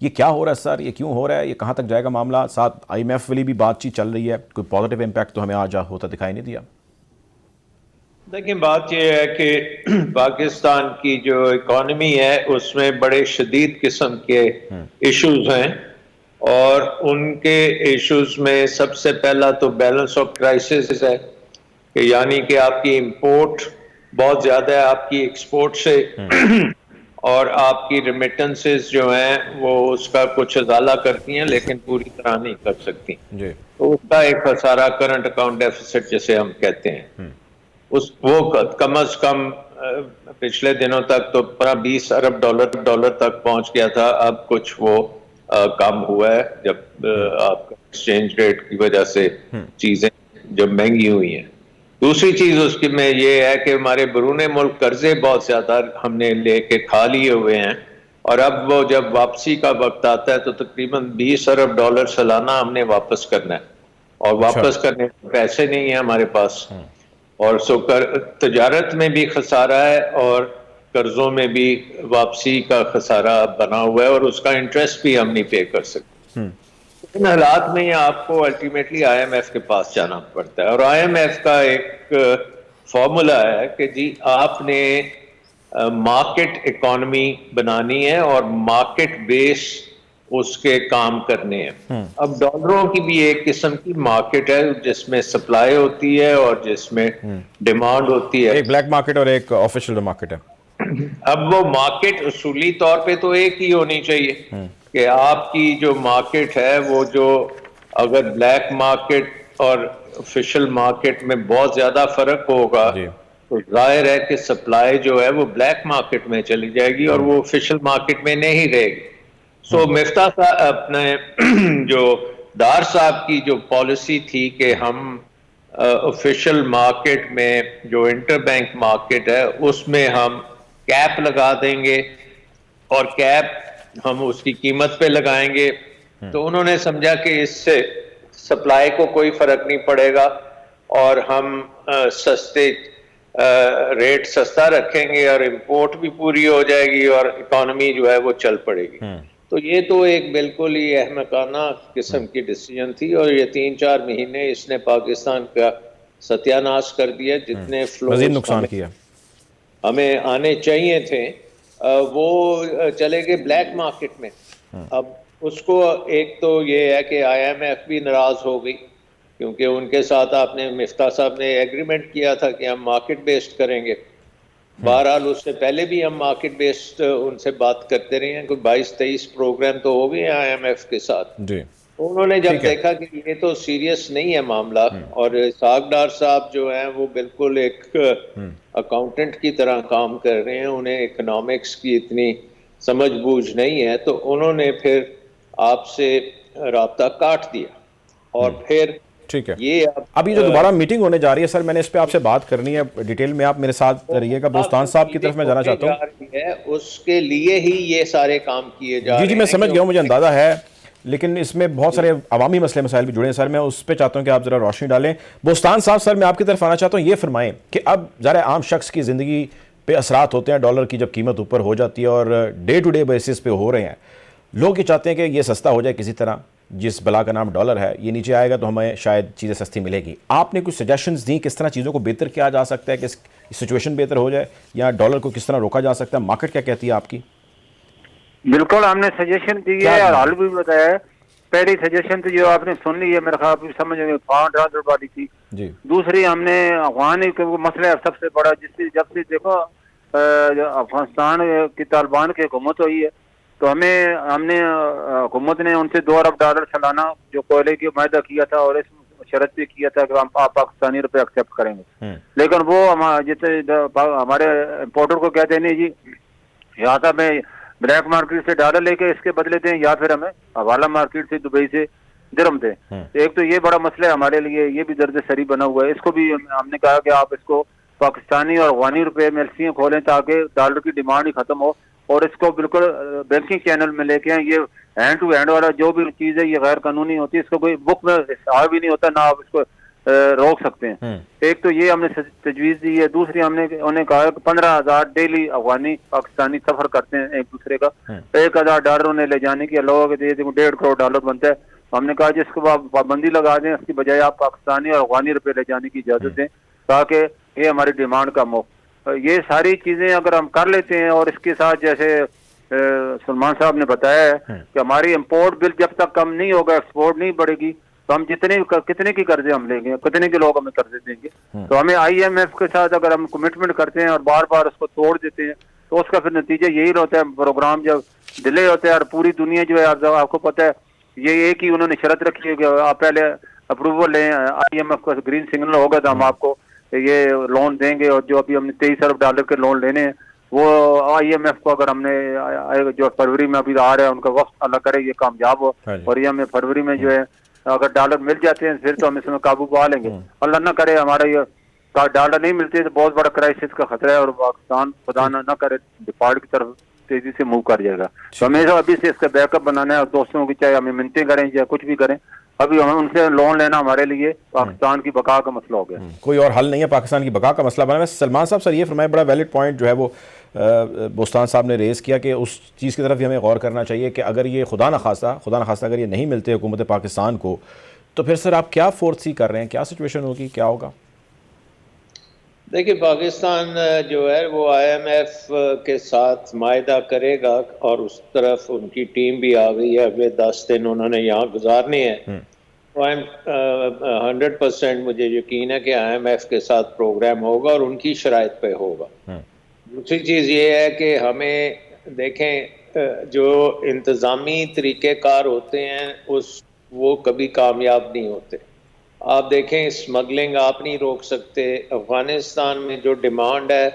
یہ کیا ہو رہا ہے سر, یہ کیوں ہو رہا ہے, یہ کہاں تک جائے گا معاملہ؟ ساتھ آئی ایم ایف والی بھی بات چیت چل رہی ہے, کوئی پازیٹیو امپیکٹ تو ہمیں آج ہوتا دکھائی نہیں دیا. دیکھیں بات یہ ہے کہ پاکستان کی جو اکانومی ہے اس میں بڑے شدید قسم کے ایشوز ہیں, اور ان کے ایشوز میں سب سے پہلا تو بیلنس آف کرائسس ہے, کہ یعنی کہ آپ کی امپورٹ بہت زیادہ ہے آپ کی ایکسپورٹ سے, اور آپ کی ریمیٹنسز جو ہیں وہ اس کا کچھ ازالہ کرتی ہیں لیکن پوری طرح نہیں کر سکتی. جی, تو اس کا ایک خسارہ کرنٹ اکاؤنٹ ڈیفیسٹ جسے ہم کہتے ہیں, وہ کم از کم پچھلے دنوں تک تو 20 ارب ڈالر تک پہنچ گیا تھا. اب کچھ وہ کم ہوا ہے جب آپ کا ایکسچینج ریٹ کی وجہ سے چیزیں جب مہنگی ہوئی ہیں. دوسری چیز اس کی میں یہ ہے کہ ہمارے بیرون ملک قرضے بہت زیادہ ہم نے لے کے کھا لیے ہوئے ہیں, اور اب وہ جب واپسی کا وقت آتا ہے تو تقریباً 20 ارب ڈالر سالانہ ہم نے واپس کرنا ہے, اور واپس کرنے کے پیسے نہیں ہیں ہمارے پاس. اور تجارت میں بھی خسارہ ہے اور قرضوں میں بھی واپسی کا خسارہ بنا ہوا ہے, اور اس کا انٹرسٹ بھی ہم نہیں پے کر سکتے. ان حالات میں آپ کو الٹیمیٹلی آئی ایم ایف کے پاس جانا پڑتا ہے, اور آئی ایم ایف کا ایک فارمولا ہے کہ جی آپ نے مارکیٹ اکانومی بنانی ہے اور مارکیٹ بیس اس کے کام کرنے ہیں. اب ڈالروں کی بھی ایک قسم کی مارکیٹ ہے جس میں سپلائی ہوتی ہے اور جس میں ڈیمانڈ ہوتی ہے, ایک بلیک مارکیٹ اور ایک آفیشیل مارکیٹ ہے. اب وہ مارکیٹ اصولی طور پہ تو ایک ہی ہونی چاہیے کہ آپ کی جو مارکیٹ ہے وہ جو اگر بلیک مارکیٹ اور آفیشیل مارکیٹ میں بہت زیادہ فرق ہوگا تو ظاہر ہے کہ سپلائی جو ہے وہ بلیک مارکیٹ میں چلی جائے گی اور وہ آفیشیل مارکیٹ میں نہیں رہے گی. سو مفتاح صاحب اپنے جو ڈار صاحب کی جو پالیسی تھی کہ ہم آفیشیل مارکیٹ میں جو انٹر بینک مارکیٹ ہے اس میں ہم کیپ لگا دیں گے اور کیپ ہم اس کی قیمت پہ لگائیں گے, تو انہوں نے سمجھا کہ اس سے سپلائی کو کوئی فرق نہیں پڑے گا اور ہم سستے ریٹ سستا رکھیں گے اور امپورٹ بھی پوری ہو جائے گی اور اکانومی جو ہے وہ چل پڑے گی. تو یہ تو ایک بالکل ہی احمقانہ قسم کی ڈیسیژن تھی, اور یہ 3-4 مہینے اس نے پاکستان کا ستیاناش کر دیا. جتنے مزید فلوز نقصان کیا ہمیں آنے چاہیے تھے وہ چلے گئے بلیک مارکیٹ میں. اب اس کو ایک تو یہ ہے کہ آئی ایم ایف بھی ناراض ہو گئی کیونکہ ان کے ساتھ آپ نے مفتاح صاحب نے ایگریمنٹ کیا تھا کہ ہم مارکیٹ بیسڈ کریں گے. بہرحال اس سے پہلے بھی ہم مارکیٹ بیسڈ ان سے بات کرتے رہے ہیں, کوئی 22-23 پروگرام تو ہو گئے آئی ایم ایف کے ساتھ. انہوں نے جب دیکھا کہ یہ تو سیریس نہیں ہے معاملہ, اور اسحاق ڈار صاحب جو ہیں وہ بالکل ایک اکاؤنٹنٹ کی طرح کام کر رہے ہیں, انہیں اکنامکس کی اتنی سمجھ بوجھ نہیں ہے, تو انہوں نے پھر آپ سے رابطہ کاٹ دیا. اور پھر ٹھیک ہے, اب یہ جو دوبارہ میٹنگ ہونے جا رہی ہے سر, میں نے اس پہ آپ سے بات کرنی ہے ڈیٹیل میں, آپ میرے ساتھ رہیے گا. بوستان صاحب کی طرف میں جانا چاہتا ہوں. اس کے لیے ہی یہ سارے کام کیے جا رہے ہیں. جی میں سمجھ گیا ہوں, مجھے اندازہ ہے, لیکن اس میں بہت سارے عوامی مسئلے مسائل بھی جڑے ہیں سر. میں اس پہ چاہتا ہوں کہ آپ ذرا روشنی ڈالیں. بوستان صاحب سر, میں آپ کی طرف آنا چاہتا ہوں, یہ فرمائیں کہ اب ذرا عام شخص کی زندگی پہ اثرات ہوتے ہیں ڈالر کی جب قیمت اوپر ہو جاتی ہے, اور ڈے ٹو ڈے بیسس پہ ہو رہے ہیں. لوگ یہ چاہتے ہیں کہ یہ سستا ہو جائے کسی طرح, جس بلا کا نام ڈالر ہے یہ نیچے آئے گا تو ہمیں شاید چیزیں سستی ملے گی. آپ نے کچھ سجیشنز دیں کس طرح چیزوں کو بہتر کیا جا سکتا ہے کہ سچویشن بہتر ہو جائے, یا ڈالر کو کس طرح روکا جا سکتا ہے؟ مارکیٹ کیا کہتی ہے آپ کی؟ بالکل ہم نے سجیشن دی ہے اور حل بھی بتایا ہے. پہلی سجیشن تو جو آپ نے سن لی ہے میرے خیال آپ سمجھ گئے پاؤنڈ ڈالر والی تھی. دوسری ہم نے افغان مسئلہ سب سے بڑا, جس سے جب سے دیکھو افغانستان کی طالبان کی حکومت ہوئی ہے تو ہم نے حکومت نے ان سے 2 ارب ڈالر سالانہ جو کوئلے کی معاہدہ کیا تھا اور اس شرط بھی کیا تھا کہ ہم پاکستانی روپے ایکسیپٹ کریں گے, لیکن وہ جیسے ہمارے امپورٹر کو کہتے ہیں نہیں جی یا تو میں بلیک مارکیٹ سے ڈالر لے کے اس کے بدلے دیں, یا پھر ہمیں حوالہ مارکیٹ سے دبئی سے درہم دیں. ایک تو یہ بڑا مسئلہ ہے ہمارے لیے, یہ بھی درد سری بنا ہوا ہے. اس کو بھی ہم نے کہا کہ آپ اس کو پاکستانی اور افغانی روپے میں ایلسیاں کھولیں تاکہ ڈالر کی ڈیمانڈ ہی ختم ہو, اور اس کو بالکل بینکنگ چینل میں لے کے آئیں. یہ ہینڈ ٹو ہینڈ والا جو بھی چیز ہے یہ غیر قانونی ہوتی ہے, اس کو کوئی بک میں حساب بھی نہیں ہوتا, نہ آپ اس کو روک سکتے ہیں. ایک تو یہ ہم نے تجویز دی ہے. دوسری ہم نے انہیں کہا کہ 15,000 ڈیلی افغانی پاکستانی سفر کرتے ہیں ایک دوسرے کا, $1,000 انہیں لے جانے کی, لوگوں کے $1.5 کروڑ بنتا ہے. ہم نے کہا جس کو آپ پابندی لگا دیں, اس کی بجائے آپ پاکستانی اور افغانی روپے لے جانے کی اجازت دیں تاکہ یہ ہماری ڈیمانڈ کم ہو. یہ ساری چیزیں اگر ہم کر لیتے ہیں, اور اس کے ساتھ جیسے سلمان صاحب نے بتایا ہے کہ ہماری امپورٹ بل جب تک کم نہیں ہوگا, ایکسپورٹ نہیں بڑھے گی, تو ہم کتنے کی قرضے ہم لیں گے, کتنے کے لوگ ہمیں قرضے دیں گے. تو ہمیں IMF کے ساتھ اگر ہم کمٹمنٹ کرتے ہیں اور بار بار اس کو توڑ دیتے ہیں تو اس کا پھر نتیجہ یہی ہوتا ہے, پروگرام جب ڈیلے ہوتا ہے اور پوری دنیا جو ہے آپ کو پتہ ہے یہ ایک ہی انہوں نے شرط رکھی ہے کہ آپ پہلے اپروول لیں, IMF کا گرین سگنل ہوگا تو ہم آپ کو یہ لون دیں گے. اور جو ابھی ہم نے $23 ارب کے لون لینے ہیں وہ IMF کو اگر ہم نے جو فروری میں ابھی آ رہا ہے ان کا وقت اللہ کرے یہ کامیاب ہو, اور یہ ہمیں فروری میں جو ہے اگر ڈالر مل جاتے ہیں پھر تو ہم اس میں قابو پا لیں گے. اللہ نہ کرے ہمارا یہ ڈالر نہیں ملتے تو بہت بڑا کرائسس کا خطرہ ہے, اور پاکستان خدا نہ کرے ڈیفالٹ کی طرف تیزی سے موو کر جائے گا. تو ہمیں ابھی سے اس کا بیک اپ بنانا ہے, اور دوستوں کی چاہے ہمیں منتیں کریں یا کچھ بھی کریں, ابھی ہم ان سے لون لینا ہمارے لیے پاکستان کی بقا کا مسئلہ ہو گیا. کوئی اور حل نہیں ہے پاکستان کی بقا کا مسئلہ بنا. سلمان صاحب سر یہ فرمائے, بڑا ویلڈ پوائنٹ جو ہے وہ بوستان صاحب نے ریز کیا کہ اس چیز کی طرف بھی ہمیں غور کرنا چاہیے کہ اگر یہ خدا نخواستہ اگر یہ نہیں ملتے حکومت پاکستان کو, تو پھر سر آپ کیا فورتھ سی کر رہے ہیں, کیا سچویشن ہوگی, کیا ہوگا؟ دیکھیے پاکستان جو ہے وہ IMF کے ساتھ معاہدہ کرے گا, اور اس طرف ان کی ٹیم بھی آ گئی ہے, اگلے 10 دن انہوں نے یہاں گزارنے ہیں. 100% مجھے یقین ہے کہ IMF کے ساتھ پروگرام ہوگا اور ان کی شرائط پہ ہوگا. دوسری چیز یہ ہے کہ ہمیں دیکھیں جو انتظامی طریقہ کار ہوتے ہیں وہ کبھی کامیاب نہیں ہوتے. آپ دیکھیں اسمگلنگ آپ نہیں روک سکتے. افغانستان میں جو ڈیمانڈ ہے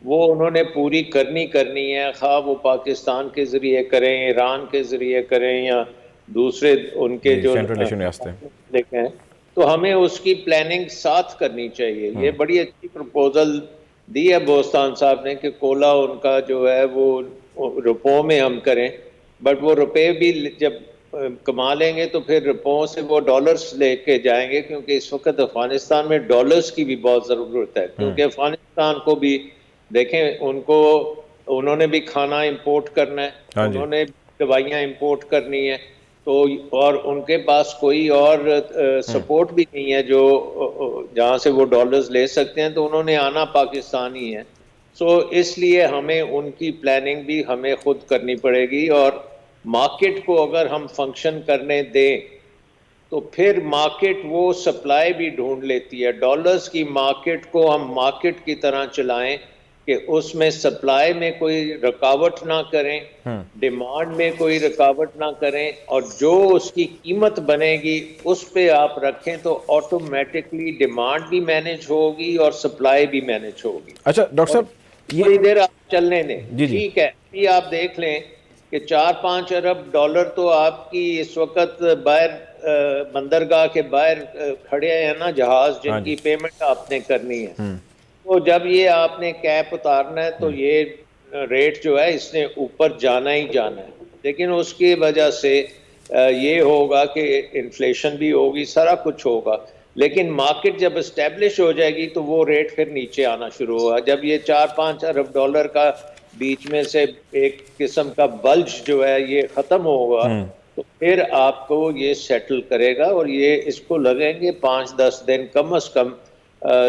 وہ انہوں نے پوری کرنی ہے, خواہ وہ پاکستان کے ذریعے کریں, ایران کے ذریعے کریں یا دوسرے ان کے جو دیکھیں, تو ہمیں اس کی پلاننگ ساتھ کرنی چاہیے. یہ بڑی اچھی پروپوزل دی ہے بوستان صاحب نے کہ کولا ان کا جو ہے وہ روپوں میں ہم کریں, بٹ وہ روپے بھی جب کما لیں گے تو پھر روپوں سے وہ ڈالرز لے کے جائیں گے, کیونکہ اس وقت افغانستان میں ڈالرز کی بھی بہت ضرورت ہے. کیونکہ افغانستان کو بھی دیکھیں, انہوں نے بھی کھانا امپورٹ کرنا ہے, انہوں نے دوائیاں امپورٹ کرنی ہے, تو اور ان کے پاس کوئی اور سپورٹ بھی نہیں ہے جو جہاں سے وہ ڈالرز لے سکتے ہیں, تو انہوں نے آنا پاکستان ہی ہے. سو اس لیے ہمیں ان کی پلاننگ بھی ہمیں خود کرنی پڑے گی, اور مارکیٹ کو اگر ہم فنکشن کرنے دیں تو پھر مارکیٹ وہ سپلائی بھی ڈھونڈ لیتی ہے. ڈالرز کی مارکیٹ کو ہم مارکیٹ کی طرح چلائیں کہ اس میں سپلائی میں کوئی رکاوٹ نہ کریں, ڈیمانڈ میں کوئی رکاوٹ نہ کریں, اور جو اس کی قیمت بنے گی اس پہ آپ رکھیں تو آٹومیٹکلی ڈیمانڈ بھی مینیج ہوگی اور سپلائی بھی مینیج ہوگی. اچھا ڈاکٹر صاحب یہ دیر آپ چلنے دیں, ٹھیک ہے. یہ آپ دیکھ لیں کہ $4-5 ارب تو آپ کی اس وقت باہر بندرگاہ کے باہر کھڑے ہیں نا جہاز, جن کی پیمنٹ آپ نے کرنی ہے. تو جب یہ آپ نے کیپ اتارنا ہے تو یہ ریٹ جو ہے اس نے اوپر جانا ہی جانا ہے. لیکن اس کی وجہ سے یہ ہوگا کہ انفلیشن بھی ہوگی, سارا کچھ ہوگا, لیکن مارکیٹ جب اسٹیبلش ہو جائے گی تو وہ ریٹ پھر نیچے آنا شروع ہوگا. جب یہ $4-5 ارب کا بیچ میں سے ایک قسم کا بلج جو ہے یہ ختم ہوگا تو پھر آپ کو یہ سیٹل کرے گا, اور یہ اس کو لگیں گے 5-10 دن کم از کم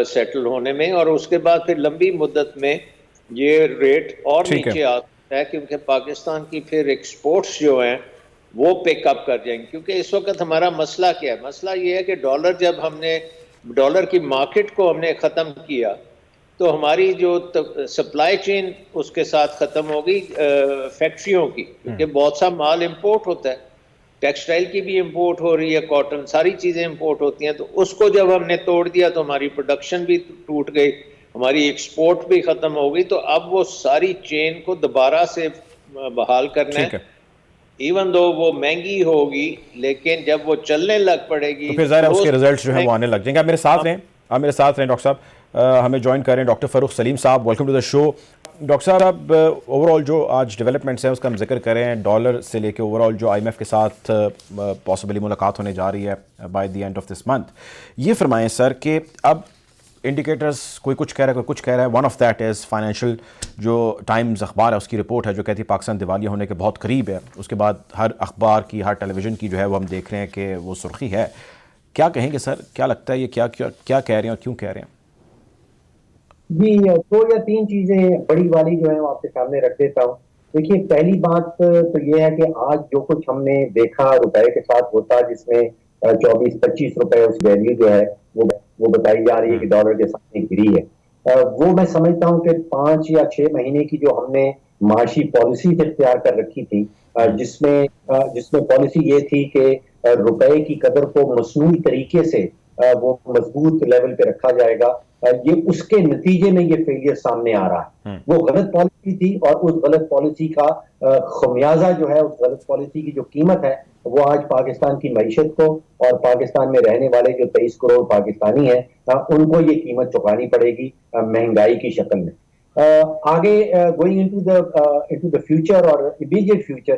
سیٹل ہونے میں, اور اس کے بعد پھر لمبی مدت میں یہ ریٹ اور نیچے آ سکتا ہے, کیونکہ پاکستان کی پھر ایکسپورٹس جو ہیں وہ پک اپ کر جائیں گے. کیونکہ اس وقت ہمارا مسئلہ کیا ہے؟ مسئلہ یہ ہے کہ ڈالر جب ہم نے ڈالر کی مارکیٹ کو ہم نے ختم کیا تو ہماری جو سپلائی چین اس کے ساتھ ختم ہوگی فیکٹریوں کی, کیونکہ بہت سا مال امپورٹ ہوتا ہے, ٹیکسٹائل کی بھی امپورٹ ہو رہی ہے, کاٹن, ساری چیزیں امپورٹ ہوتی ہیں. تو اس کو جب ہم نے توڑ دیا تو ہماری پروڈکشن بھی ٹوٹ گئی, ہماری ایکسپورٹ بھی ختم ہو گئی. تو اب وہ ساری چین کو دوبارہ سے بحال کرنا ہے, ایون دو وہ مہنگی ہوگی, لیکن جب وہ چلنے لگ پڑے گی تو پھر ظاہر ہے اس کے ریزلٹس جو ہیں وہ آنے لگ جائیں گے. آپ میرے ساتھ رہیں ڈاکٹر صاحب. ہمیں جوائن کر رہے ہیں ڈاکٹر فاروق سلیم صاحب. Welcome to the show. Doctor صاحب اب اوور آل جو آج ڈیولپمنٹس ہیں اس کا ہم ذکر کریں, ڈالر سے لے کے اوور آل جو IMF کے ساتھ پاسبلی ملاقات ہونے جا رہی ہے by the end of this month, یہ فرمائیں سر کہ اب انڈیکیٹرز کوئی کچھ کہہ رہا ہے کوئی کچھ کہہ رہا ہے. One of that is financial جو ٹائمز اخبار ہے اس کی رپورٹ ہے جو کہتی ہے پاکستان دیوالیہ ہونے کے بہت قریب ہے. اس کے بعد ہر اخبار کی ہر ٹیلی ویژن کی جو ہے وہ ہم دیکھ رہے ہیں کہ وہ سرخی ہے. کیا کہیں گے سر, کیا لگتا ہے یہ کیا کہہ رہے ہیں اور کیوں کہہ رہے ہیں؟ جی 2 یا 3 چیزیں بڑی والی جو ہیں وہ آپ کے سامنے رکھ دیتا ہوں. دیکھیے پہلی بات تو یہ ہے کہ آج جو کچھ ہم نے دیکھا روپے کے ساتھ ہوتا جس میں 24-25 روپے اس ویلیو جو ہے وہ بتائی جا رہی ہے کہ ڈالر کے سامنے گری ہے, وہ میں سمجھتا ہوں کہ 5 یا 6 مہینے کی جو ہم نے معاشی پالیسی اختیار کر رکھی تھی جس میں پالیسی یہ تھی کہ روپے کی قدر کو مصنوعی طریقے سے وہ مضبوط لیول پہ رکھا جائے گا, یہ اس کے نتیجے میں یہ فیلئر سامنے آ رہا ہے. وہ غلط پالیسی تھی اور اس غلط پالیسی کا خمیازہ جو ہے, اس غلط پالیسی کی جو قیمت ہے وہ آج پاکستان کی معیشت کو اور پاکستان میں رہنے والے جو 23 کروڑ پاکستانی ہیں ان کو یہ قیمت چکانی پڑے گی مہنگائی کی شکل میں. آگے گوئنگ انٹو دا فیوچر اور امیڈیٹ فیوچر,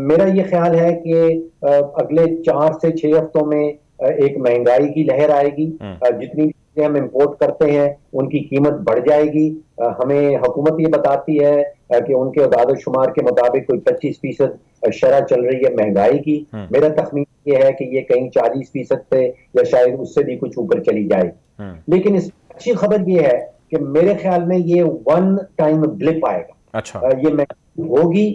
میرا یہ خیال ہے کہ اگلے 4 سے 6 ہفتوں میں ایک مہنگائی کی لہر آئے گی. جتنی چیزیں ہم امپورٹ کرتے ہیں ان کی قیمت بڑھ جائے گی. ہمیں حکومت یہ بتاتی ہے کہ ان کے اعداد و شمار کے مطابق کوئی 25% شرح چل رہی ہے مہنگائی کی. میرا تخمین یہ ہے کہ یہ کہیں 40% پہ یا شاید اس سے بھی کچھ اوپر چلی جائے. لیکن اس اچھی خبر یہ ہے کہ میرے خیال میں یہ 1 ٹائم بلپ آئے گا. اچھا, یہ مہنگائی ہوگی,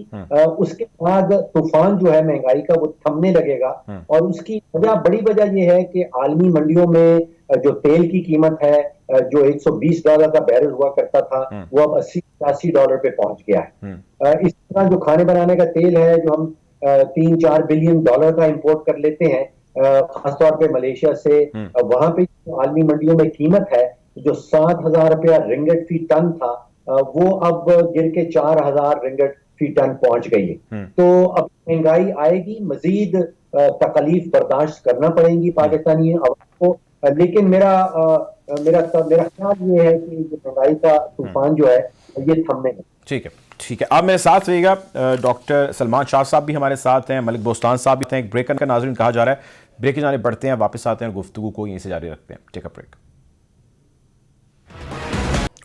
اس کے بعد طوفان جو ہے مہنگائی کا وہ تھمنے لگے گا. اور اس کی بڑی وجہ یہ ہے کہ عالمی منڈیوں میں جو تیل کی قیمت ہے جو $120 کا بیرل ہوا کرتا تھا وہ اب $80-85 پہ پہنچ گیا ہے. اس طرح جو کھانے بنانے کا تیل ہے جو ہم $3-4 بلین کا امپورٹ کر لیتے ہیں خاص طور پہ ملیشیا سے, وہاں پہ عالمی منڈیوں میں قیمت ہے جو 7,000 روپیہ رنگٹ فی ٹن تھا وہ اب گر کے 4,000 رنگٹ فی ٹن پہنچ گئی ہے. تو اب مہنگائی آئے گی, مزید تکلیف برداشت کرنا پڑیں گی پاکستانی عوام کو, لیکن میرا خیال یہ ہے کہ مہنگائی کا طوفان جو ہے یہ تھمنے گا. ٹھیک ہے, آپ میرے ساتھ رہیے گا. ڈاکٹر سلمان شاہ صاحب بھی ہمارے ساتھ ہیں, ملک بوستان صاحب بھی ہیں. ایک بریک کا ناظرین کہا جا رہا ہے, بریک کی جانب بڑھتے ہیں, واپس آتے ہیں, گفتگو کو یہیں سے جاری رکھتے ہیں. Take a break.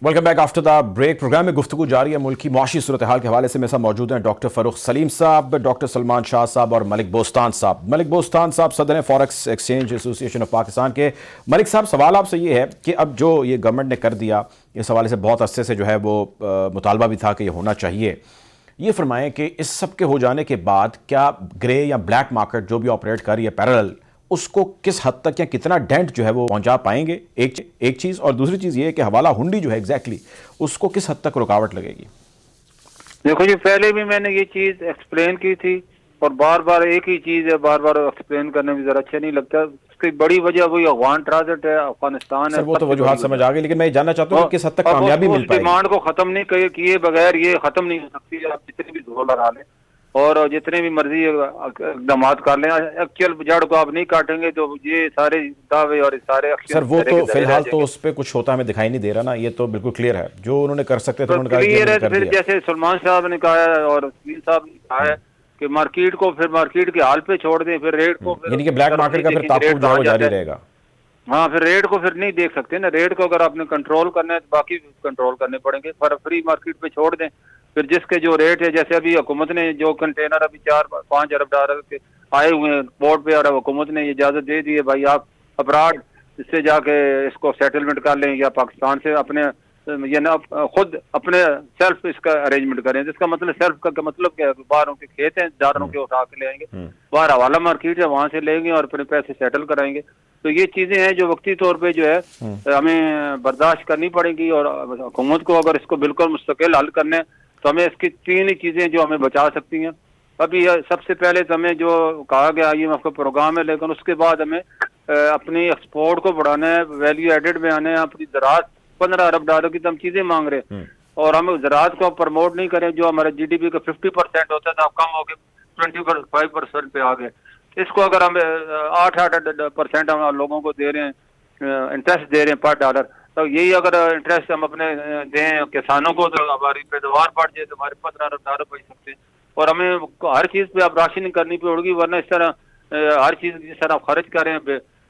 Welcome back after the break. Programme میں گفتگو جاری ہے ملک کی معاشی صورتحال کے حوالے سے. میرے ساتھ موجود ہیں ڈاکٹر فاروق سلیم صاحب, ڈاکٹر سلمان شاہ صاحب اور ملک بوستان صاحب. ملک بوستان صاحب صدر ہیں فوریکس ایکسچینج ایسوسی ایشن آف پاکستان کے. ملک صاحب سوال آپ سے یہ ہے کہ اب جو یہ گورنمنٹ نے کر دیا, اس حوالے سے بہت عرصے سے جو ہے وہ مطالبہ بھی تھا کہ یہ ہونا چاہیے. یہ فرمائیں کہ اس سب کے ہو جانے کے بعد کیا گرے یا بلیک مارکیٹ جو بھی آپریٹ کر رہی ہے پیرالل, اس کو کس حد تک یا کتنا ڈینٹ جو ہے وہ پہنچا پائیں گے؟ ایک چیز, اور دوسری چیز یہ ہے کہ حوالہ ہنڈی جو ہے ایگزیکٹلی اس کو کس حد تک رکاوٹ لگے گی؟ دیکھو جی, پہلے بھی میں نے یہ چیز ایکسپلین کی تھی اور بار بار ایک ہی چیز ہے, بار بار ایکسپلین کرنے میں ذرا اچھا نہیں لگتا. اس کی بڑی وجہ وہی افغان ٹرانزٹ ہے, افغانستان ہے. سر وہ تو وجوہات سمجھ آ گئی, لیکن میں یہ جاننا چاہتا ہوں کہ کس حد تک کامیابی مل پائے گی. ڈیمانڈ کو ختم نہیں کیے بغیر یہ ختم نہیں ہو سکتی. آپ جتنے بھی زور لگا لیں اور جتنے بھی مرضی اقدامات کر لیں, ایکچوئل جڑ کو آپ نہیں کاٹیں گے تو یہ سارے دعوے اور سارے سر وہ تو فی الحال تو اس پہ کچھ ہوتا ہمیں دکھائی نہیں دے رہا نا. یہ تو بالکل کلیئر ہے, جو انہوں نے کر سکتے تھے انہوں نے کر دیا. جیسے سلمان صاحب نے کہا ہے اور سلیم صاحب نے کہا ہے کہ مارکیٹ کو پھر مارکیٹ کے حال پہ چھوڑ دیں, پھر ریٹ کو, یعنی کہ بلیک مارکیٹ کا پھر تعاقب جو ہے وہ جاری رہے گا. ہاں, پھر ریٹ کو پھر نہیں دیکھ سکتے نا. ریٹ کو اگر آپ نے کنٹرول کرنا ہے تو باقی کنٹرول کرنے پڑیں گے. فری مارکیٹ پہ چھوڑ دیں, پھر جس کے جو ریٹ ہے, جیسے ابھی حکومت نے جو کنٹینر ابھی 4-5 ارب ڈالر کے آئے ہوئے ہیں پورٹ پہ, اور حکومت نے یہ اجازت دے دی ہے بھائی آپ ابراڈ اس سے جا کے اس کو سیٹلمنٹ کر لیں یا پاکستان سے اپنے خود اپنے سیلف اس کا ارینجمنٹ کریں. جس کا مطلب سیلف کا مطلب کیا ہے, باہروں کے کھیت ہیں, داروں کے اٹھا کے لے آئیں گے, باہر حوالہ مارکیٹ ہے وہاں سے لیں گے اور اپنے پیسے سیٹل کرائیں گے. تو یہ چیزیں ہیں جو وقتی طور پہ جو ہے ہمیں برداشت کرنی پڑے گی, اور حکومت کو اگر اس کو بالکل مستقل حل کرنے تو ہمیں اس کی 3 ہی چیزیں جو ہمیں بچا سکتی ہیں. ابھی سب سے پہلے تو ہمیں جو کہا گیا IMF کا پروگرام ہے, لیکن اس کے بعد ہمیں اپنی ایکسپورٹ کو بڑھانا ہے, ویلیو ایڈڈ میں آنا ہے. اپنی زراعت 15 ارب ڈالر کی تو ہم چیزیں مانگ رہے ہیں اور ہم زراعت کو پروموٹ نہیں کریں. جو ہمارے GDP کا 50% ہوتا تھا اب کم ہو کے 25% پہ آ گئے. اس کو اگر ہم 8% ہم لوگوں کو دے رہے ہیں, انٹرسٹ دے رہے ہیں پر ڈالر, تو یہی اگر انٹرسٹ ہم اپنے دیں کسانوں کو تو ہماری پیداوار بڑھ جائے تو ہمارے $15 بچ سکتے ہیں. اور ہمیں ہر چیز پہ اب راشننگ کرنی پڑے گی, ورنہ اس طرح ہر چیز جس طرح آپ خرچ کریں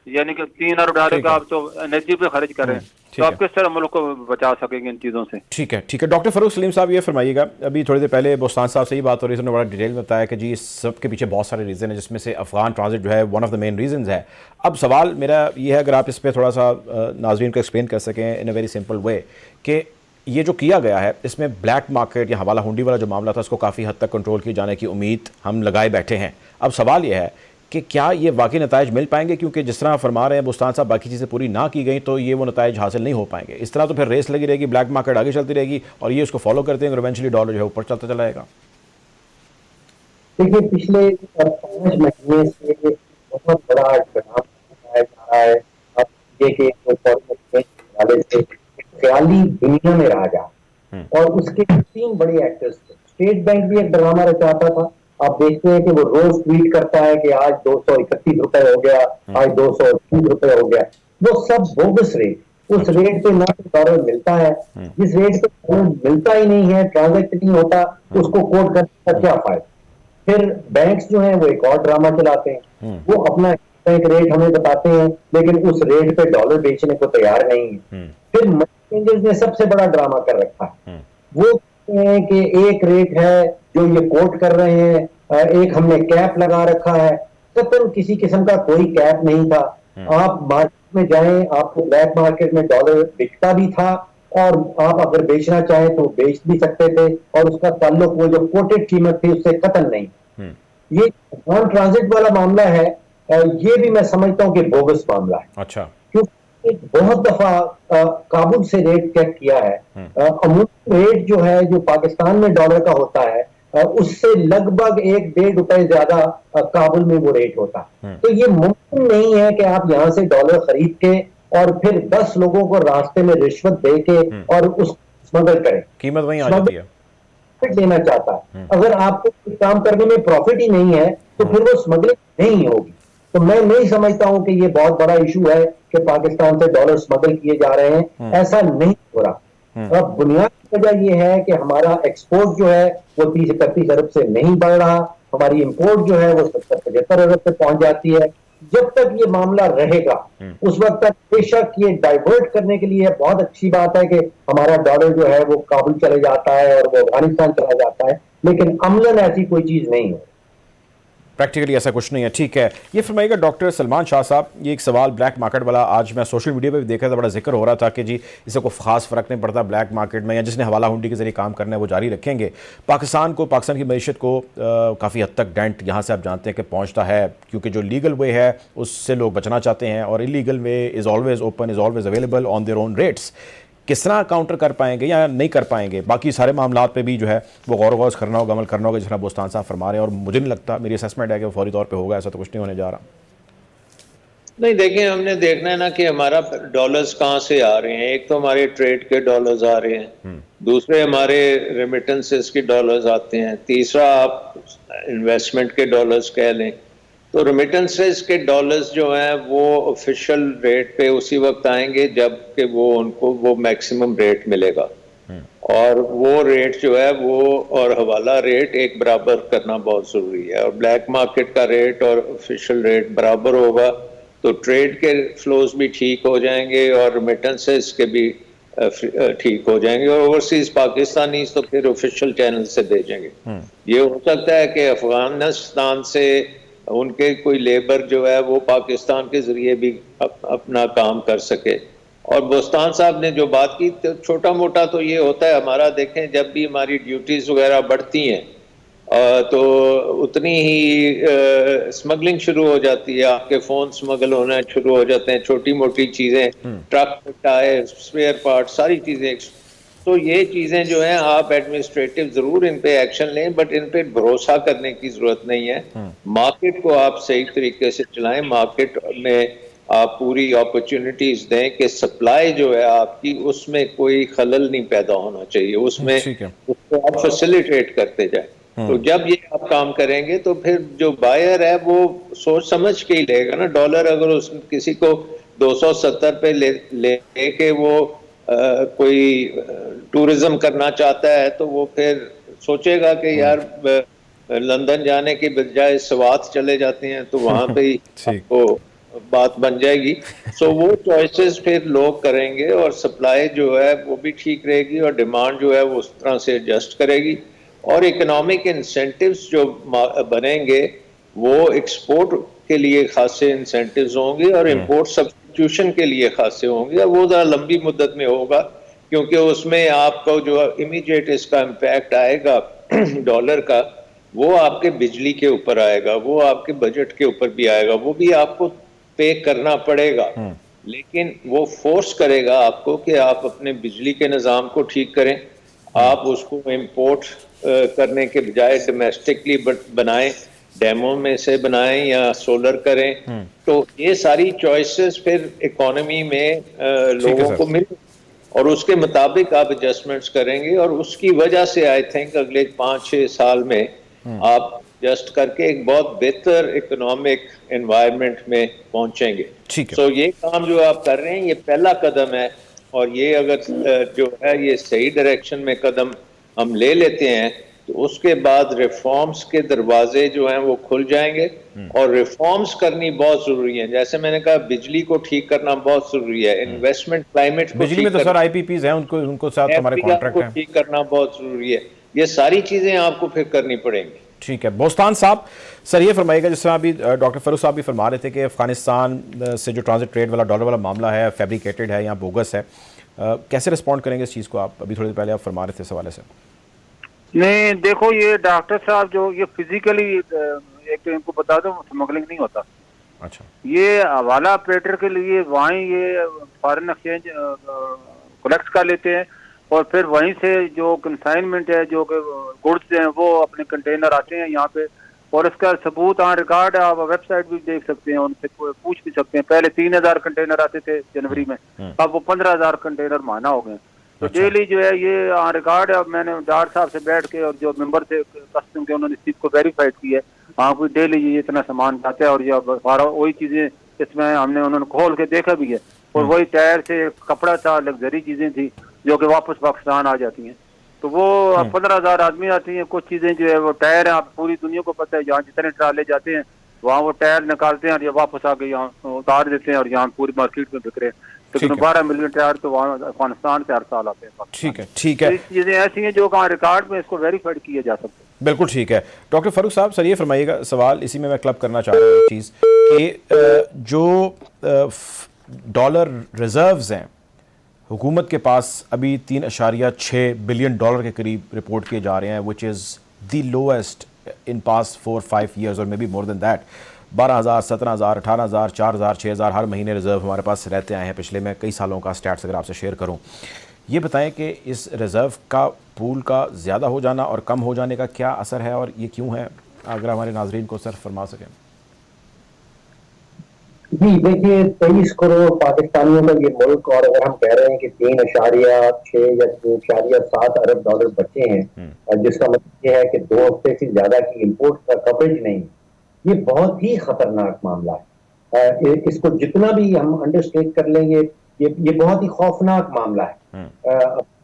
یعنی کہ $3 کا آپ تو انرجی پہ خرچ کریں, تو آپ کس طرح ملک کو بچا سکیں گے ان چیزوں سے. ٹھیک ہے ٹھیک ہے. ڈاکٹر فروخ سلیم صاحب یہ فرمائیے گا, ابھی تھوڑی دیر پہلے بوستان صاحب سے ہی بات ہو رہی ہے, انہوں نے بڑا ڈیٹیل میں بتایا کہ جی اس سب کے پیچھے بہت سارے ریزن ہیں, جس میں سے افغان ٹرانزٹ جو ہے one of the main reasons ہے. اب سوال میرا یہ ہے, اگر آپ اس پہ تھوڑا سا ناظرین کو ایکسپلین کر سکیں ان اے ویری سمپل وے, کہ یہ جو کیا گیا ہے اس میں بلیک مارکیٹ یا حوالہ ہنڈی والا جو معاملہ تھا اس کو کافی حد تک کنٹرول کیے جانے کی امید ہم لگائے بیٹھے ہیں. اب سوال یہ ہے کہ کیا یہ واقعی نتائج مل پائیں گے, کیونکہ جس طرح فرما رہے ہیں بوستان صاحب باقی چیزیں پوری نہ کی گئیں تو یہ وہ نتائج حاصل نہیں ہو پائیں گے. اس طرح تو پھر ریس لگی رہے گی, بلیک مارکیٹ آگے چلتی رہے گی اور یہ اس کو فالو کرتے ہیں اور ایونچولی ڈالر جو ہے اوپر چلتا چلا جائے گا. دیکھیے پچھلے 5 مہینے سے بہت بڑا ڈرامہ بتایا جا رہا ہے. آپ دیکھیے کہ والے سے خیالی دنیا میں رہا جا, اور اس کے 3 بڑے ایکٹرز تھے. اسٹیٹ بینک بھی ایک ڈرامہ رچاتا تھا. آپ دیکھتے ہیں کہ وہ روز ٹویٹ کرتا ہے کہ آج $231 ہو گیا, آج $230 ہو گیا. وہ سب بوگس ریٹ, اس ریٹ پہ نہ تو ڈالر ملتا ہے, جس ریٹ پہ ڈالر ملتا ہی نہیں ہے, ٹرانزیکٹ نہیں ہوتا, اس کو کوٹ کرنے کا کیا فائدہ. پھر بینکس جو ہیں وہ ایک اور ڈرامہ چلاتے ہیں, وہ اپنا ایک ریٹ ہمیں بتاتے ہیں لیکن اس ریٹ پہ ڈالر بیچنے کو تیار نہیں ہے. پھر منی چینجرز نے سب سے بڑا ڈرامہ کر رکھا ہے. وہ کہتے ہیں کہ ایک ریٹ ہے جو یہ کوٹ کر رہے ہیں, ایک ہم نے کیپ لگا رکھا ہے. قطن کسی قسم کا کوئی کیپ نہیں تھا. آپ مارکیٹ میں جائیں, آپ کو بلیک مارکیٹ میں ڈالر بکتا بھی تھا, اور آپ اگر بیچنا چاہیں تو بیچ بھی سکتے تھے, اور اس کا تعلق وہ جو کوٹڈ قیمت تھی اس سے قطن نہیں. یہ افغان ٹرانزٹ والا معاملہ ہے, یہ بھی میں سمجھتا ہوں کہ بوگس معاملہ ہے. اچھا, کیونکہ بہت دفعہ کابل سے ریٹ چیک کیا ہے, عمومی ریٹ جو ہے جو پاکستان میں ڈالر کا ہوتا ہے اس سے لگ بھگ $1-1.5 زیادہ کابل میں وہ ریٹ ہوتا. تو یہ ممکن نہیں ہے کہ آپ یہاں سے ڈالر خرید کے اور پھر 10 لوگوں کو راستے میں رشوت دے کے اور اس اسمگل کریں. قیمت وہیں آ جاتی ہے. لینا چاہتا ہے, اگر آپ کو کام کرنے میں پروفٹ ہی نہیں ہے تو پھر وہ اسمگلنگ نہیں ہوگی. تو میں نہیں سمجھتا ہوں کہ یہ بہت بڑا ایشو ہے کہ پاکستان سے ڈالر اسمگل کیے جا رہے ہیں, ایسا نہیں ہو رہا. اب بنیادی وجہ یہ ہے کہ ہمارا ایکسپورٹ جو ہے وہ 30-31 ارب سے نہیں بڑھ رہا, ہماری امپورٹ جو ہے وہ 70-75 ارب پہ پہنچ جاتی ہے. جب تک یہ معاملہ رہے گا اس وقت تک بے شک یہ ڈائیورٹ کرنے کے لیے بہت اچھی بات ہے کہ ہمارا ڈالر جو ہے وہ کابل چلے جاتا ہے اور وہ افغانستان چلا جاتا ہے, لیکن عملاً ایسی کوئی چیز نہیں ہے. پریکٹیکلی ایسا کچھ نہیں ہے. ٹھیک ہے, یہ فرمائیے گا ڈاکٹر سلمان شاہ صاحب, یہ ایک سوال بلیک مارکیٹ والا آج میں سوشل میڈیا پہ بھی دیکھا تھا, بڑا ذکر ہو رہا تھا کہ جی اس سے کوئی خاص فرق نہیں پڑتا بلیک مارکیٹ میں, یا جس نے حوالہ ہنڈی کے ذریعے کام کرنا ہے وہ جاری رکھیں گے. پاکستان کی معیشت کو کافی حد تک ڈینٹ یہاں سے آپ جانتے ہیں کہ پہنچتا ہے, کیونکہ جو لیگل وے ہے اس سے لوگ بچنا چاہتے ہیں, اور illegal way is always open, is always available on their own rates. کس طرح کاؤنٹر کر پائیں گے یا نہیں کر پائیں گے؟ باقی سارے معاملات پہ بھی جو ہے وہ غور و غوض کرنا ہوگا, عمل کرنا ہوگا, جس طرح بوستان صاحب فرما رہے ہیں, اور مجھے نہیں لگتا, میری اسیسمنٹ ہے کہ وہ فوری طور پہ ہوگا, ایسا تو کچھ نہیں ہونے جا رہا. نہیں دیکھیں, ہم نے دیکھنا ہے نا کہ ہمارا ڈالرز کہاں سے آ رہے ہیں. ایک تو ہمارے ٹریڈ کے ڈالرز آ رہے ہیں, دوسرے ہمارے ریمیٹنسز کے ڈالرز آتے ہیں, تیسرا آپ انویسٹمنٹ کے ڈالرز کہہ لیں. تو ریمیٹنسز کے ڈالرز جو ہیں وہ آفیشیل ریٹ پہ اسی وقت آئیں گے جب کہ وہ ان کو وہ میکسیمم ریٹ ملے گا, اور وہ ریٹ جو ہے وہ اور حوالہ ریٹ ایک برابر کرنا بہت ضروری ہے. اور بلیک مارکیٹ کا ریٹ اور آفیشیل ریٹ برابر ہوگا تو ٹریڈ کے فلوز بھی ٹھیک ہو جائیں گے اور ریمیٹنسز کے بھی ٹھیک ہو جائیں گے, اور اوورسیز پاکستانیز تو پھر آفیشیل چینل سے بھیجیں گے. یہ ہو سکتا ہے کہ افغانستان سے ان کے کوئی لیبر جو ہے وہ پاکستان کے ذریعے بھی اپنا کام کر سکے. اور بوستان صاحب نے جو بات کی, چھوٹا موٹا تو یہ ہوتا ہے ہمارا, دیکھیں جب بھی ہماری ڈیوٹیز وغیرہ بڑھتی ہیں تو اتنی ہی اسمگلنگ شروع ہو جاتی ہے, آپ کے فون اسمگل ہونا شروع ہو جاتے ہیں, چھوٹی موٹی چیزیں, ٹرک, ٹائر, اسپیئر پارٹ, ساری چیزیں. تو یہ چیزیں جو ہیں آپ ایڈمنسٹریٹو ضرور ان پہ ایکشن لیں, بٹ ان پہ بھروسہ کرنے کی ضرورت نہیں ہے. مارکیٹ کو آپ صحیح طریقے سے چلائیں, مارکیٹ میں آپ پوری اپرچونٹیز دیں کہ سپلائی جو ہے آپ کی اس میں کوئی خلل نہیں پیدا ہونا چاہیے, اس میں اس کو آپ فیسیلیٹیٹ کرتے جائیں. تو جب یہ آپ کام کریں گے تو پھر جو بائر ہے وہ سوچ سمجھ کے ہی لے گا نا. ڈالر اگر اس کسی کو 270 پہ لے کے وہ کوئی ٹورزم کرنا چاہتا ہے تو وہ پھر سوچے گا کہ یار لندن جانے کی بجائے سوات چلے جاتے ہیں تو وہاں پہ ہی آپ کو بات بن جائے گی. سو وہ چوائسز پھر لوگ کریں گے اور سپلائی جو ہے وہ بھی ٹھیک رہے گی اور ڈیمانڈ جو ہے وہ اس طرح سے ایڈجسٹ کرے گی. اور اکنامک انسینٹیوز جو بنیں گے وہ ایکسپورٹ کے لیے خاصے انسینٹیوز ہوں گے اور امپورٹ سبسٹیٹیوشن کے لیے خاصے ہوں گے. وہ ذرا لمبی مدت میں ہوگا کیونکہ اس میں آپ کو جو امیڈیٹ اس کا امپیکٹ آئے گا ڈالر کا وہ آپ کے بجلی کے اوپر آئے گا, وہ آپ کے بجٹ کے اوپر بھی آئے گا, وہ بھی آپ کو پے کرنا پڑے گا. لیکن وہ فورس کرے گا آپ کو کہ آپ اپنے بجلی کے نظام کو ٹھیک کریں, آپ اس کو امپورٹ کرنے کے بجائے ڈومیسٹکلی بنائیں, ڈیمو میں سے بنائیں یا سولر کریں. تو یہ ساری چوائسز پھر اکانومی میں لوگوں کو ملیں اور اس کے مطابق آپ ایڈجسٹمنٹس کریں گے اور اس کی وجہ سے آئی تھنک اگلے 5-6 سال میں آپ ایڈجسٹ کر کے ایک بہت بہتر اکنامک انوائرمنٹ میں پہنچیں گے. سو یہ کام جو آپ کر رہے ہیں یہ پہلا قدم ہے اور یہ اگر جو ہے یہ صحیح ڈائریکشن میں قدم ہم لے لیتے ہیں تو اس کے بعد ریفارمز کے دروازے جو ہیں وہ کھل جائیں گے اور ریفارمز کرنی بہت ضروری ہیں. جیسے میں نے کہا بجلی کو ٹھیک کرنا بہت ضروری ہے, انویسٹمنٹ کلائمیٹ کو بجلی میں تو سر آئی پی پیز ہیں ان کو ساتھ ہمارے کانٹریکٹ ہیں, ٹھیک کرنا بہت ضروری ہے. یہ ساری چیزیں آپ کو پھر کرنی پڑیں گی. ٹھیک ہے. بوستان صاحب سر یہ فرمائیے گا جس طرح ابھی ڈاکٹر فیروز صاحب بھی فرما رہے تھے کہ افغانستان سے جو ٹرانزٹ ٹریڈ والا ڈالر والا معاملہ ہے فیبریکیٹڈ ہے یا بوگس ہے, کیسے رسپونڈ کریں گے اس چیز کو آپ؟ ابھی تھوڑی دیر پہلے آپ فرما رہے تھے اس حوالے سے. نہیں دیکھو یہ ڈاکٹر صاحب جو یہ فزیکلی ایک تو ان کو بتا دو اسمگلنگ نہیں ہوتا. اچھا, یہ حوالہ آپریٹر کے لیے وہاں یہ فارن ایکسچینج کلیکٹ کر لیتے ہیں اور پھر وہیں سے جو کنسائنمنٹ ہے جو کہ گڈس ہیں وہ اپنے کنٹینر آتے ہیں یہاں پہ اور اس کا ثبوت ریکارڈ آپ ویب سائٹ بھی دیکھ سکتے ہیں, ان سے پوچھ بھی سکتے ہیں. پہلے 3000 کنٹینر آتے تھے جنوری میں, اب وہ 15000 کنٹینر ماہانہ ہو گئے. تو ڈیلی جو ہے یہ ریکارڈ ہے. اب میں نے ڈاکٹر صاحب سے بیٹھ کے اور جو ممبر تھے کسٹم کے انہوں نے اس چیز کو ویریفائڈ کی ہے. ہاں کوئی ڈیلی یہ اتنا سامان جاتا ہے اور یہ سارا وہی چیزیں اس میں ہم نے انہوں نے کھول کے دیکھا بھی ہے اور وہی ٹائر سے کپڑا تھا, لگژری چیزیں تھی جو کہ واپس پاکستان آ جاتی ہیں. تو وہ 15000 آدمی آتی ہیں. کچھ چیزیں جو ہے وہ ٹائر ہیں, آپ پوری دنیا کو پتہ ہے جہاں جتنے ٹرالے جاتے ہیں وہاں وہ ٹائر نکالتے ہیں اور یہ واپس آ کے یہاں اتار دیتے ہیں اور یہاں پوری مارکیٹ میں بک رہے ہیں. تقریباً 12 ملین ٹائر تو وہاں افغانستان سے ہر سال آتے ہیں. ٹھیک ہے, ٹھیک ہے. چیزیں ایسی ہیں جو کہاں ریکارڈ میں اس کو ویریفائڈ کیے جا سکتے ہیں. بالکل ٹھیک ہے. ڈاکٹر فاروق صاحب سر یہ فرمائیے گا, سوال اسی میں کلب کرنا چاہ رہا ہوں ایک چیز کہ جو ڈالر ریزروز ہیں حکومت کے پاس ابھی 3.6 بلین ڈالر کے قریب رپورٹ کیے جا رہے ہیں, وچ از دی لویسٹ ان پاس 4-5 ایئرز اور may be more then that. 12,000 17,000 18,000 4,000 6,000 ہر مہینے ریزرو ہمارے پاس رہتے آئے ہیں پچھلے میں کئی سالوں کا سٹیٹس اگر آپ سے شیئر کروں. یہ بتائیں کہ اس ریزرو کا پول کا زیادہ ہو جانا اور کم ہو جانے کا کیا اثر ہے اور یہ کیوں ہے, اگر ہمارے ناظرین کو سر فرما سکیں. جی دیکھیے 23 کروڑ پاکستانیوں کا یہ ملک اور اگر ہم کہہ رہے ہیں کہ 3.6 یا 3.7 ارب ڈالر بچے ہیں, جس کا مطلب یہ ہے کہ 2 ہفتے سے زیادہ کی امپورٹ کا کوریج نہیں, یہ بہت ہی خطرناک معاملہ ہے. اس کو جتنا بھی ہم انڈرسٹینڈ کر لیں گے یہ بہت ہی خوفناک معاملہ ہے.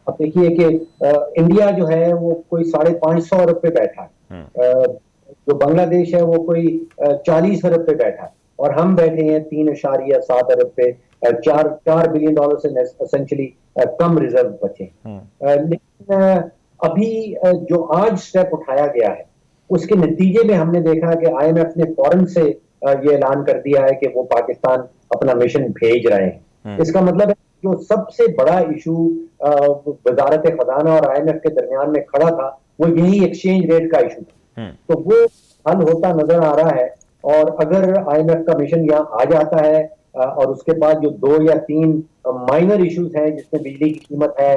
اب دیکھیے کہ انڈیا جو ہے وہ کوئی 550 ارب پہ بیٹھا ہے, جو بنگلہ دیش ہے وہ کوئی 40 ارب پہ بیٹھا ہے اور ہم بیٹھے ہیں 3.7 ارب پہ. 4 بلین ڈالر سے اسینشلی کم ریزرو بچے ہیں. لیکن ابھی جو آج سٹیپ اٹھایا گیا ہے اس کے نتیجے میں ہم نے دیکھا کہ آئی ایم ایف نے فوراً سے یہ اعلان کر دیا ہے کہ وہ پاکستان اپنا مشن بھیج رہے ہیں. اس کا مطلب ہے جو سب سے بڑا ایشو وزارت خزانہ اور آئی ایم ایف کے درمیان میں کھڑا تھا وہ یہی ایکسچینج ریٹ کا ایشو تھا, تو وہ حل ہوتا نظر آ رہا ہے. اور اگر آئی ایم ایف کا مشن یہاں آ جاتا ہے اور اس کے بعد جو 2 یا 3 مائنر ایشوز ہیں جس میں بجلی کی قیمت ہے,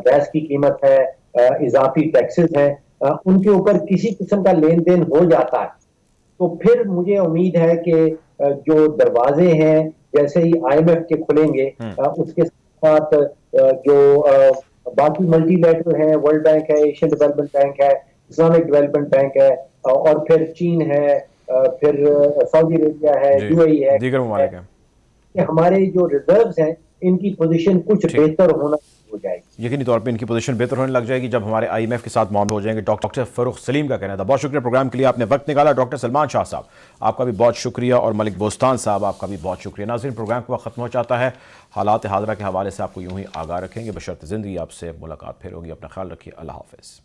گیس کی قیمت ہے, اضافی ٹیکسز ہیں, ان کے اوپر کسی قسم کا لین دین ہو جاتا ہے تو پھر مجھے امید ہے کہ جو دروازے ہیں جیسے ہی آئی ایم ایف کے کھلیں گے اس کے ساتھ جو باقی ملٹی لیٹرل ہیں, ورلڈ بینک ہے, ایشین ڈیولپمنٹ بینک ہے, اسلامک ڈیولپمنٹ بینک ہے اور پھر چین ہے، پھر سعودی عربیہ ہے، یو اے ای ہے، دیگر ممالک ہیں. کہ ہمارے جو ریزروز ہیں ان کی پوزیشن کچھ بہتر ہونا ہو جائے گی. یقینی طور پہ ان کی پوزیشن بہتر ہونے لگ جائے گی جب ہمارے IMF کے ساتھ معاملے ہو جائیں گے. ڈاکٹر فروخ سلیم کا کہنا تھا. بہت شکریہ پروگرام کے لیے آپ نے وقت نکالا. ڈاکٹر سلمان شاہ صاحب آپ کا بھی بہت شکریہ، اور ملک بوستان صاحب آپ کا بھی بہت شکریہ. ناظرین پروگرام کا وقت ختم ہو جاتا ہے. حالات حاضرہ کے حوالے سے آپ کو یوں ہی آگاہ رکھیں گے. بشرط زندگی آپ سے ملاقات پھر ہوگی. اپنا خیال رکھیے. اللہ حافظ.